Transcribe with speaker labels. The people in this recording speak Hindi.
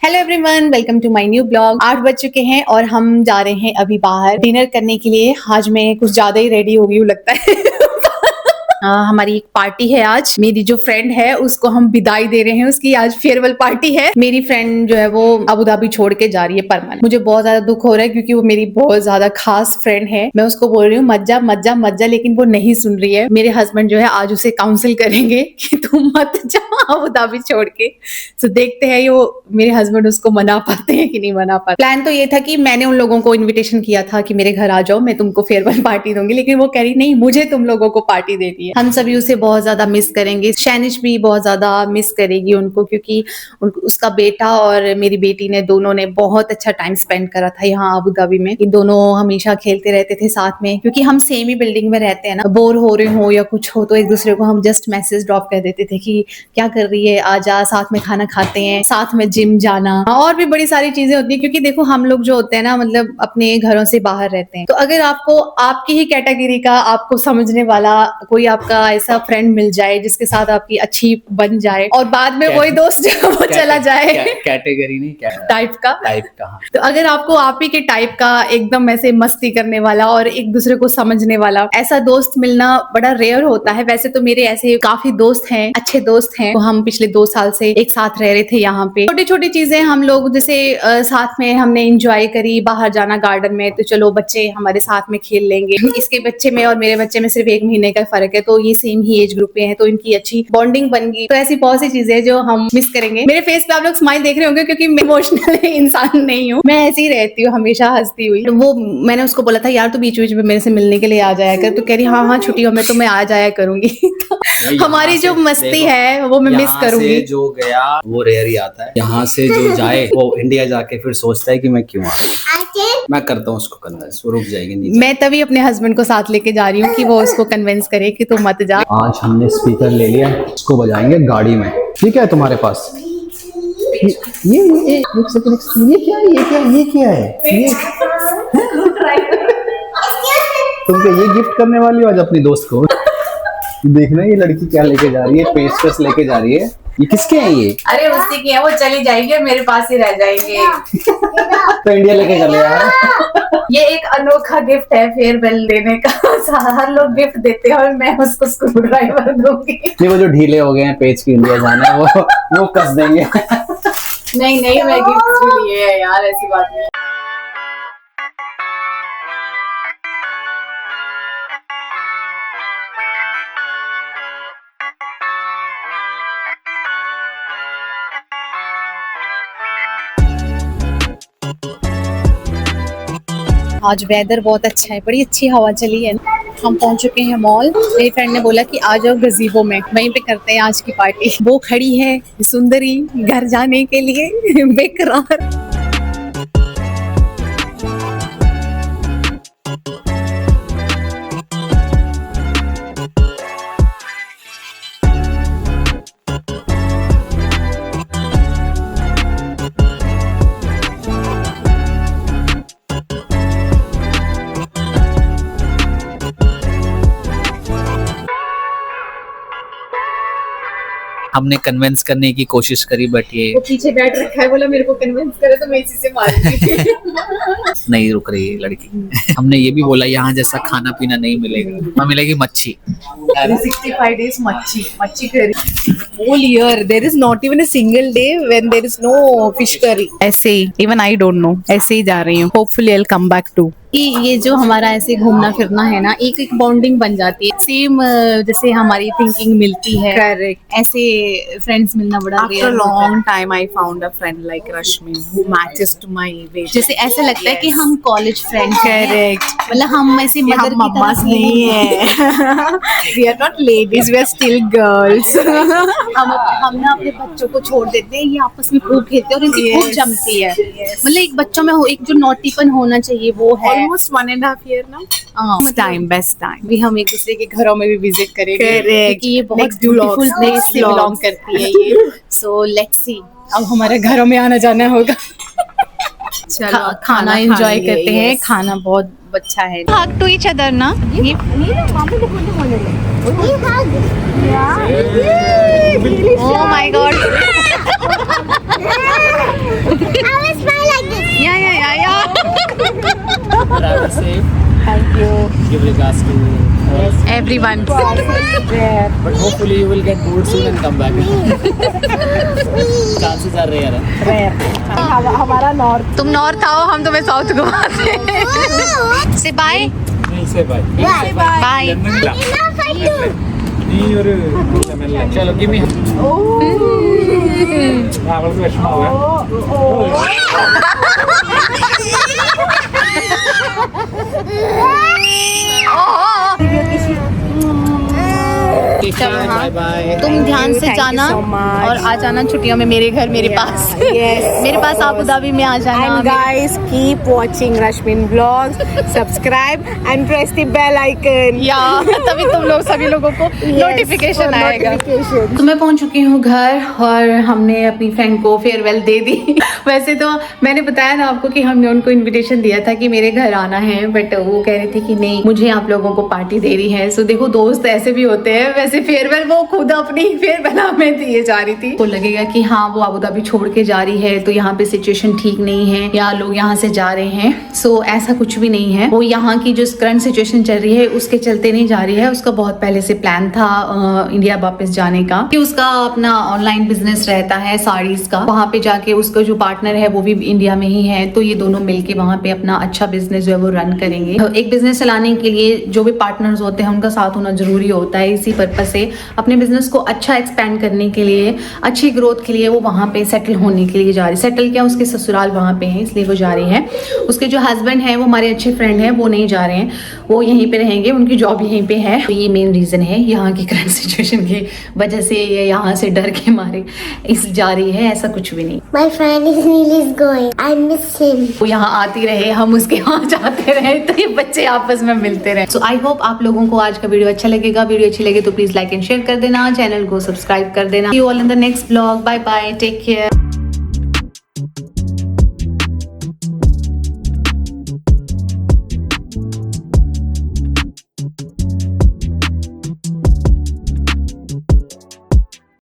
Speaker 1: Hello everyone, welcome to my new blog. 8 बज चुके हैं और हम जा रहे हैं अभी बाहर डिनर करने के लिए। आज मैं कुछ ज्यादा ही रेडी हो गई हूँ लगता है। हमारी एक पार्टी है आज। मेरी जो फ्रेंड है उसको हम विदाई दे रहे हैं, उसकी आज फेयरवेल पार्टी है। मेरी फ्रेंड जो है वो अबू धाबी छोड़ के जा रही है परमानेंट। मुझे बहुत ज्यादा दुख हो रहा है क्योंकि वो मेरी बहुत ज्यादा खास फ्रेंड है। मैं उसको बोल रही हूँ मत जा मत जा मत जा, लेकिन वो नहीं सुन रही है। मेरे हस्बैंड जो है आज उसे काउंसिल करेंगे कि तुम मत जा अबू धाबी छोड़ के। तो देखते हैं वो मेरे हस्बैंड उसको मना पाते हैं कि नहीं मना पाते। प्लान तो ये था कि मैंने उन लोगों को इन्विटेशन किया था कि मेरे घर आ जाओ, मैं तुमको फेयरवेल पार्टी दूंगी, लेकिन वो कह रही नहीं, मुझे तुम लोगों को पार्टी देनी है। हम सभी उसे बहुत ज्यादा मिस करेंगे। शैनिश भी बहुत ज्यादा मिस करेगी उनको, क्योंकि उसका बेटा और मेरी बेटी ने दोनों ने बहुत अच्छा टाइम स्पेंड करा था यहाँ अबू धाबी में। ये दोनों हमेशा खेलते रहते थे साथ में, क्योंकि हम सेम ही बिल्डिंग में रहते हैं ना। बोर हो रहे हो या कुछ हो तो एक दूसरे को हम जस्ट मैसेज ड्रॉप कर देते थे कि क्या कर रही है, आजा, साथ में खाना खाते हैं, साथ में जिम जाना, और भी बड़ी सारी चीजें होती है। क्योंकि देखो हम लोग जो होते हैं ना, मतलब अपने घरों से बाहर रहते हैं, तो अगर आपको आपकी ही कैटेगरी का, आपको समझने वाला कोई आपका ऐसा फ्रेंड मिल जाए जिसके साथ आपकी अच्छी बन जाए, और बाद में वही दोस्त जो वो चला जाए,
Speaker 2: कैटेगरी नहीं,
Speaker 1: टाइप का तो अगर आपको आप ही के टाइप का एकदम ऐसे मस्ती करने वाला और एक दूसरे को समझने वाला ऐसा दोस्त मिलना बड़ा रेयर होता है। वैसे तो मेरे ऐसे काफी दोस्त हैं, अच्छे दोस्त हैं। तो हम पिछले 2 साल से एक साथ रह रहे थे यहाँ पे। छोटी छोटी चीजें हम लोग जैसे साथ में हमने एंजॉय करी। बाहर जाना गार्डन में, तो चलो बच्चे हमारे साथ में खेल लेंगे। इसके बच्चे में और मेरे बच्चे में सिर्फ 1 महीने का फर्क है, तो ये सेम ही एज ग्रुप में है, तो इनकी अच्छी बॉन्डिंग बन गई। तो ऐसी बहुत सी चीजें जो हम मिस करेंगे। मेरे फेस पे आप लोग स्माइल देख रहे होंगे क्योंकि मैं इमोशनल इंसान नहीं हूँ, मैं ऐसी ही रहती हूँ, हमेशा हंसती हुई। वो मैंने उसको बोला था यार तू बीच बीच में मेरे से मिलने के लिए आ जाया कर, तो कह रही हाँ हाँ छुट्टियों में तो मैं आ जाया करूंगी। तो हमारी जो मस्ती है वो मैं मिस करूंगी।
Speaker 2: जो गया वो रेयर ही आता है। यहाँ से जो जाए वो इंडिया जाके फिर सोचता है कि मैं क्यों आया। मैं करता हूँ उसको कन्विंस, वो रुक जाएगी नहीं।
Speaker 1: मैं तभी अपने हस्बैंड को साथ लेके जा रही हूँ कि वो उसको कन्विंस करे कि तू मत जा।
Speaker 2: आज हमने स्पीकर ले लिया, उसको बजाएंगे गाड़ी में। ठीक है तुम्हारे पास ये एक सेकंड, ये क्या है, ये क्या है ये तुम क्या ये गिफ्ट करने वाली हो आज अपनी दोस्त को? देखना ये लड़की क्या लेके जा रही है, पेचकस लेके जा रही है। ये किसके हैं ये?
Speaker 1: अरे उसी की है, वो चली जाएगी और मेरे पास ही रह जाएंगे।
Speaker 2: तो इंडिया लेके चले यार।
Speaker 1: ये एक अनोखा गिफ्ट है फेयरवेल देने का। हर लोग गिफ्ट देते हैं और मैं उसको स्क्रू ड्राइवर दूंगी।
Speaker 2: नहीं, वो जो ढीले हो गए हैं पेज की इंडिया जाना वो कस देंगे।
Speaker 1: नहीं नहीं, मैं गिफ्ट भी लिए है यार, ऐसी बात नहीं। आज वेदर बहुत अच्छा है, बड़ी अच्छी हवा चली है। हम पहुंच चुके हैं मॉल। मेरी फ्रेंड ने बोला कि आ जाओ गज़ीबो में, वहीं पे करते हैं आज की पार्टी। वो खड़ी है सुंदरी घर जाने के लिए बेकरार।
Speaker 2: हमने कन्विंस करने की कोशिश करी, बट ये
Speaker 1: वो पीछे बैठ रखा है, बोला मेरे को कन्विंस करे तो मैं इसी से मारूंगी।
Speaker 2: नहीं रुक रही है लड़की। हमने ये भी बोला यहाँ जैसा खाना पीना नहीं मिलेगा, वहाँ मिलेगी मच्छी।
Speaker 1: 365 days मच्छी करी। Whole year there is not even a single day when there is no fish curry. ऐसे ही, even I don't know, ऐसे ही जा रही हूँ। Hopefully I'll come back too. ये जो हमारा ऐसे घूमना फिरना है ना, एक एक बॉन्डिंग बन जाती है। सेम जैसे हमारी थिंकिंग मिलती है। करेक्ट। ऐसे फ्रेंड्स मिलना बड़ा रेयर होता है। After long time I found a friend like Rashmi who matches to my way. जैसे ऐसा लगता है कि हम कॉलेज फ्रेंड। करेक्ट। मतलब हम ऐसी मदर की तरह नहीं है। We are not ladies, we are still girls. हम ना अपने बच्चों को छोड़ देते हैं, ये आपस में खूब खेलते हैं और इनकी खूब जमती है। मतलब एक बच्चों में एक जो नोटीपन होना चाहिए वो है। Almost 1.5 year now. Best time भी हम एक दूसरे के घरों में भी विजिट करेंगे, क्योंकि ये बहुत ब्यूटीफुल प्लेस से बिलोंग करती है ये। सो लेट्स सी, अब हमारे घरों में आना जाना होगा। खाना एंजॉय करते हैं। खाना बहुत अच्छा है। हग टू ईच अदर ना। ये oh my God.
Speaker 3: Thank you. Give regards to
Speaker 1: everyone.
Speaker 3: But hopefully you will get bored soon and come back. Chances are rare.
Speaker 4: हमारा नॉर्थ।
Speaker 1: तुम नॉर्थ आओ, हम तुम्हें साउथ घुमाते हैं। से बाय।
Speaker 3: नहीं से बाय।
Speaker 1: बाय।
Speaker 3: चलो गिव मी। അവൾക്ക് വിഷമാവുക। Bye bye.
Speaker 1: तुम ध्यान से जाना और आ जाना छुट्टियों में मेरे घर, मेरे पास। मेरे पास आबू धाबी में आ जाना।
Speaker 4: And guys, keep watching Rashmin vlogs, subscribe and press the bell icon.
Speaker 1: या तभी तुम लोग सभी लोगों को नोटिफिकेशन आएगा। तो मैं पहुंच चुकी हूँ घर और हमने अपनी फ्रेंड को फेयरवेल दे दी। वैसे तो मैंने बताया ना आपको कि हमने उनको इनविटेशन दिया था कि मेरे घर आना है, बट वो कह रही थी कि नहीं मुझे आप लोगों को पार्टी दे रही है। सो देखो दोस्त ऐसे भी होते हैं। वैसे फेयरवेल वो खुद अपनी फेयरवेल हमें दिए जा रही थी। तो लगेगा कि हाँ वो अबू धाबी छोड़ के जा रही है तो यहाँ पे सिचुएशन ठीक नहीं है या लोग यहाँ से जा रहे हैं। सो ऐसा कुछ भी नहीं है। वो यहाँ की जो करंट सिचुएशन चल रही है उसके चलते नहीं जा रही है। उसका बहुत पहले से प्लान था इंडिया वापस जाने का, कि उसका अपना ऑनलाइन बिजनेस रहता है साड़ीज का। वहाँ पे जाके उसका जो पार्टनर है वो भी इंडिया में ही है, तो ये दोनों मिलके वहाँ पे अपना अच्छा बिजनेस जो है वो रन करेंगे। एक बिजनेस चलाने के लिए जो भी पार्टनर्स होते हैं उनका साथ होना जरूरी होता है। इसी पर्पज से अपने बिजनेस को अच्छा एक्सपेंड करने के लिए, अच्छी ग्रोथ के लिए वो वहाँ पे सेटल होने के लिए जा रही है। सेटल क्या, उसके ससुराल वहाँ पे है इसलिए वो जा रही है। उसके जो हस्बैंड है वो हमारे अच्छे फ्रेंड है, वो नहीं जा रहे हैं, वो यहीं पे रहेंगे, उनकी जॉब यहीं पे है। तो ये मेन रीजन है यहाँ की करंट सिचुएशन की वजह से ये यहाँ से डर के मारे इस जा रही है, ऐसा कुछ भी नहीं।
Speaker 5: My friend Neil is going. I miss him.
Speaker 1: वो यहाँ आती रहे, हम उसके यहाँ जाते रहे, तो ये बच्चे आपस में मिलते रहे। सो आई होप आप लोगों को आज का वीडियो अच्छा लगेगा। वीडियो अच्छी लगे तो प्लीज लाइक एंड शेयर कर देना, चैनल को सब्सक्राइब कर देना। See you all in the next vlog. Bye bye. Take care.